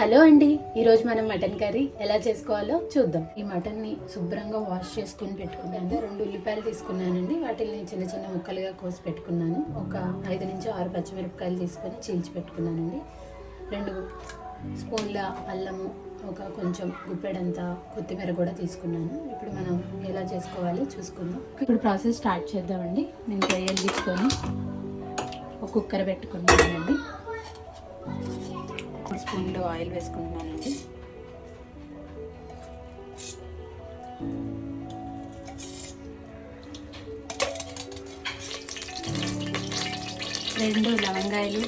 Hello అండి, ఈరోజు మనం మటన్ కర్రీ ఎలా చేసుకోవాలో చూద్దాం. ఈ మటన్ని శుభ్రంగా వాష్ చేసుకుని పెట్టుకున్నాను. 2 ఉల్లిపాయలు తీసుకున్నానండి. వాటిని చిన్న చిన్న ముక్కలుగా కోసి పెట్టుకున్నాను. ఒక 5 నుంచి 6 పచ్చిమిరపకాయలు తీసుకొని చీల్చి పెట్టుకున్నానండి. 2 స్పూన్ల అల్లము, ఒక కొంచెం గుప్పెడంత కొత్తిమీర కూడా తీసుకున్నాను. ఇప్పుడు మనం ఎలా చేసుకోవాలో చూసుకుందాం. ఇప్పుడు ప్రాసెస్ స్టార్ట్ చేద్దామండి. నేను రొయ్యలు తీసుకొని ఒక కుక్కర్ పెట్టుకున్నానండి. స్పూన్లో ఆయిల్ వేసుకుంటున్నానండి. రెండు లవంగాయలు,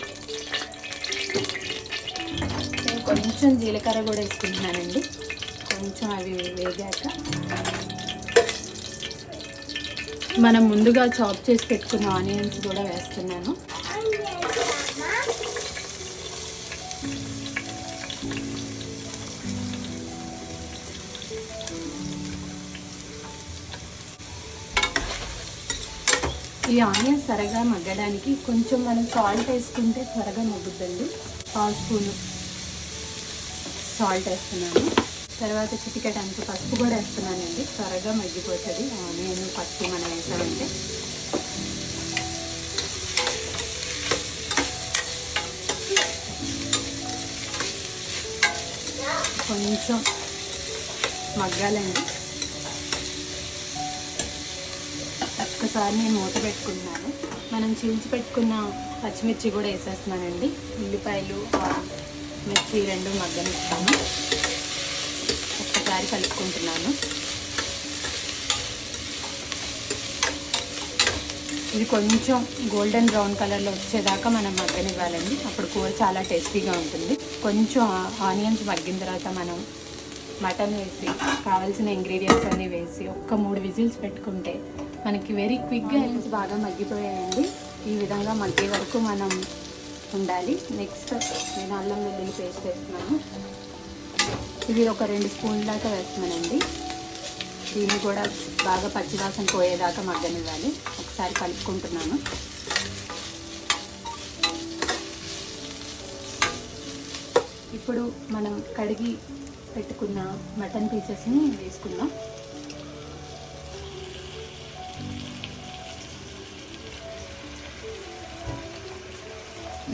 నేను కొంచెం జీలకర్ర కూడా వేసుకుంటున్నానండి. కొంచెం అవి వేగాక మనం ముందుగా చాప్ చేసి పెట్టుకున్న ఆనియన్స్ కూడా వేస్తున్నాను. ఈ ఆనియన్స్ త్వరగా మగ్గడానికి కొంచెం మనం సాల్ట్ వేసుకుంటే త్వరగా మగ్గుద్దండి. 1/2 స్పూను సాల్ట్ వేస్తున్నాను. తర్వాత చిటికెట్ అంత పసుపు కూడా వేస్తున్నానండి. త్వరగా మగ్గిపోతుంది ఆనియన్ పసుపు మనం వేసామంటే. కొంచెం మగ్గాలండి. ఒక్కసారి నేను మూత పెట్టుకున్నాను. మనం చీల్చి పెట్టుకున్న పచ్చిమిర్చి కూడా వేసేస్తున్నానండి. ఉల్లిపాయలు, మిర్చి 2 మగ్గనిస్తాను. ఒక్కసారి కలుపుకుంటున్నాను. ఇది కొంచెం గోల్డెన్ బ్రౌన్ కలర్లో వచ్చేదాకా మనం మగ్గనివ్వాలండి. అప్పుడు కూర చాలా టేస్టీగా ఉంటుంది. కొంచెం ఆనియన్స్ మగ్గిన తర్వాత మనం మటన్ వేసి కావాల్సిన ఇంగ్రీడియంట్స్ అన్నీ వేసి 3 విజిల్స్ పెట్టుకుంటే మనకి వెరీ క్విక్గా ఆనియన్స్ బాగా మగ్గిపోయాయండి. ఈ విధంగా మగ్గే వరకు మనం ఉండాలి. నెక్స్ట్ నేను అల్లం వెల్లుల్లి పేస్ట్ వేస్తున్నాను. ఇది ఒక 2 స్పూన్ల దాకా వేస్తున్నానండి. దీన్ని కూడా బాగా పచ్చివాసన పోయేదాకా మగ్గనివ్వాలి. ఒకసారి కలుపుకుంటున్నాను. ఇప్పుడు మనం కడిగి పెట్టుకున్న మటన్ పీసెస్ని వేసుకుందాం.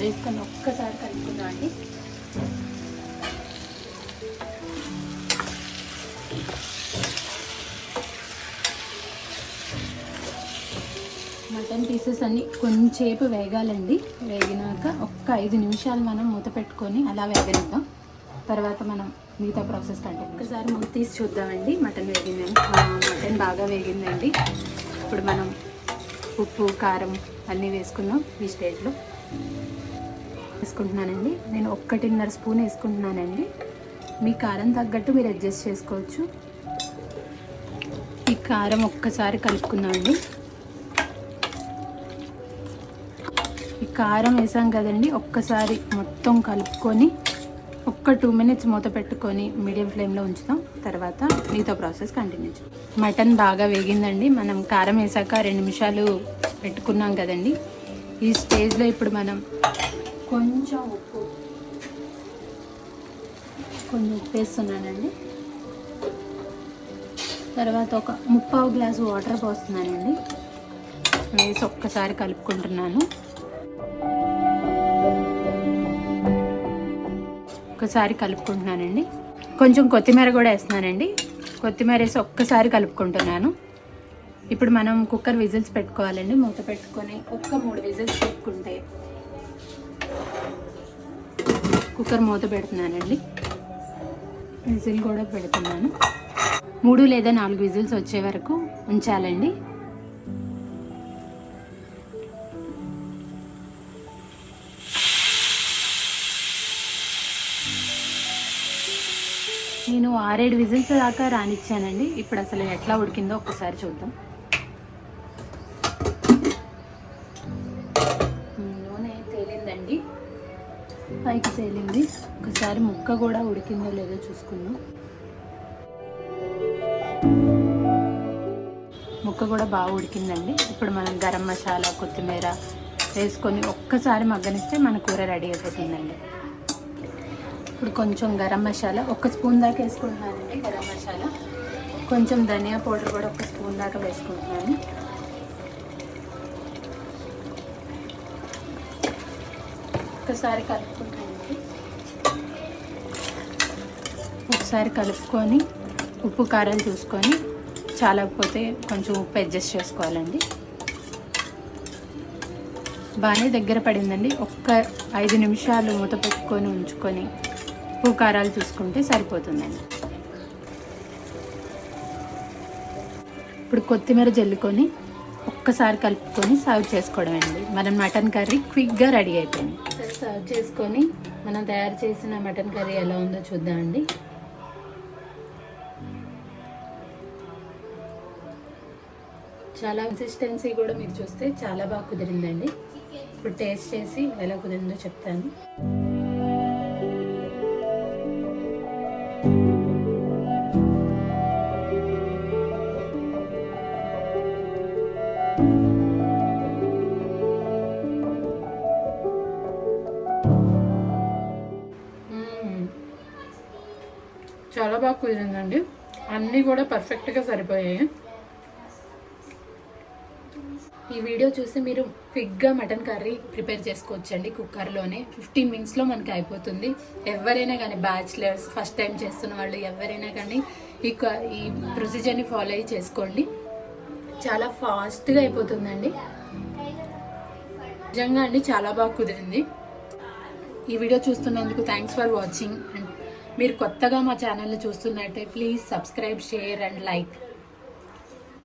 వేసుకొని ఒక్కసారి కలుపుకుందాం అండి. మటన్ పీసెస్ అన్ని కొంచెంసేపు వేగాలండి. వేగినాక 5 నిమిషాలు మనం మూత పెట్టుకొని అలా వేగనిద్దాం. తర్వాత మనం మిగతా ప్రాసెస్ కంటిన్యూ. ఒకసారి మూత తీసి చూద్దామండి. మటన్ మటన్ బాగా వేగిందండి. ఇప్పుడు మనం ఉప్పు, కారం అన్నీ వేసుకుందాం. ఈ స్టేజ్లో వేసుకుంటున్నానండి. నేను 1.5 స్పూన్ వేసుకుంటున్నానండి. మీ కారం తగ్గట్టు మీరు అడ్జస్ట్ చేసుకోవచ్చు. ఈ కారం ఒక్కసారి కలుపుకుందామండి. ఈ కారం వేసాం కదండి, ఒక్కసారి మొత్తం కలుపుకొని 2 మినిట్స్ మూత పెట్టుకొని మీడియం ఫ్లేమ్లో ఉంచుతాం. తర్వాత మిగతా ప్రాసెస్ కంటిన్యూ చేద్దాం. మటన్ బాగా వేగిందండి. మనం కారం వేసాక 2 నిమిషాలు పెట్టుకున్నాం కదండి. ఈ స్టేజ్లో ఇప్పుడు మనం కొంచెం ఉప్పు వేస్తున్నానండి. తర్వాత ఒక 3/4 గ్లాసు వాటర్ పోస్తున్నానండి. వేసి ఒక్కసారి కలుపుకుంటున్నాను. ఒక్కసారి కలుపుకుంటున్నానండి. కొంచెం కొత్తిమీర కూడా వేస్తున్నానండి. కొత్తిమీర వేసి ఒక్కసారి కలుపుకుంటున్నాను. ఇప్పుడు మనం కుక్కర్ విజిల్స్ పెట్టుకోవాలండి. మూత పెట్టుకొని 3 విజిల్స్ పెట్టుకుంటే కుక్కర్ మూత పెడుతున్నానండి. విజిల్ కూడా పెడుతున్నాను. 3 లేదా 4 విజిల్స్ వచ్చే వరకు ఉంచాలండి. నేను 6-7 విజిల్స్ దాకా రానిచ్చానండి. ఇప్పుడు అసలు ఎట్లా ఉడికిందో ఒక్కసారి చూద్దాం. నూనె తేలిందండి, పైకి తేలింది. ఒకసారి ముక్క కూడా ఉడికిందో లేదో చూసుకుందాం. ముక్క కూడా బాగా ఉడికిందండి. ఇప్పుడు మనం గరం మసాలా, కొత్తిమీర వేసుకొని ఒక్కసారి మగ్గనిస్తే మన కూర రెడీ అయిపోతుందండి. ఇప్పుడు కొంచెం గరం మసాలా 1 స్పూన్ దాకా వేసుకుంటున్నానండి. గరం మసాలా, కొంచెం ధనియా పౌడర్ కూడా 1 స్పూన్ దాకా వేసుకుంటున్నాను. ఒకసారి కలుపుకుంటానండి. ఒకసారి కలుపుకొని ఉప్పు కారం చూసుకొని, చాలకపోతే కొంచెం ఉప్పు అడ్జస్ట్ చేసుకోవాలండి. బాగానే దగ్గర పడిందండి. 5 నిమిషాలు మూత పెట్టుకొని ఉంచుకొని ఉప్పు కారాలు చూసుకుంటే సరిపోతుందండి. ఇప్పుడు కొత్తిమీర జల్లుకొని ఒక్కసారి కలుపుకొని సర్వ్ చేసుకోవడం అండి. మన మటన్ కర్రీ క్విక్గా రెడీ అయిపోయింది. సర్వ్ చేసుకొని మనం తయారు చేసిన మటన్ కర్రీ ఎలా ఉందో చూద్దామండి. చాలా కన్సిస్టెన్సీ కూడా మీరు చూస్తే చాలా బాగా కుదిరిందండి. ఇప్పుడు టేస్ట్ చేసి ఎలా కుదిరిందో చెప్తాను. చాలా బాగా కుదిరిందండి. అన్నీ కూడా పర్ఫెక్ట్గా సరిపోయాయి. ఈ వీడియో చూసి మీరు క్విక్గా మటన్ కర్రీ ప్రిపేర్ చేసుకోవచ్చండి. కుక్కర్లోనే 15 మినిట్స్లో మనకి అయిపోతుంది. ఎవరైనా కానీ బ్యాచిలర్స్, ఫస్ట్ టైం చేస్తున్న వాళ్ళు ఎవరైనా కానీ ఈ ప్రొసీజర్ని ఫాలో అయ్యి చేసుకోండి. చాలా ఫాస్ట్గా అయిపోతుందండి. నిజంగా అండి చాలా బాగా కుదిరింది. ఈ వీడియో చూస్తున్నందుకు థ్యాంక్స్ ఫర్ వాచింగ్. అండ్ మీరు కొత్తగా మా ఛానల్ని చూస్తున్నట్టే please subscribe, share and like.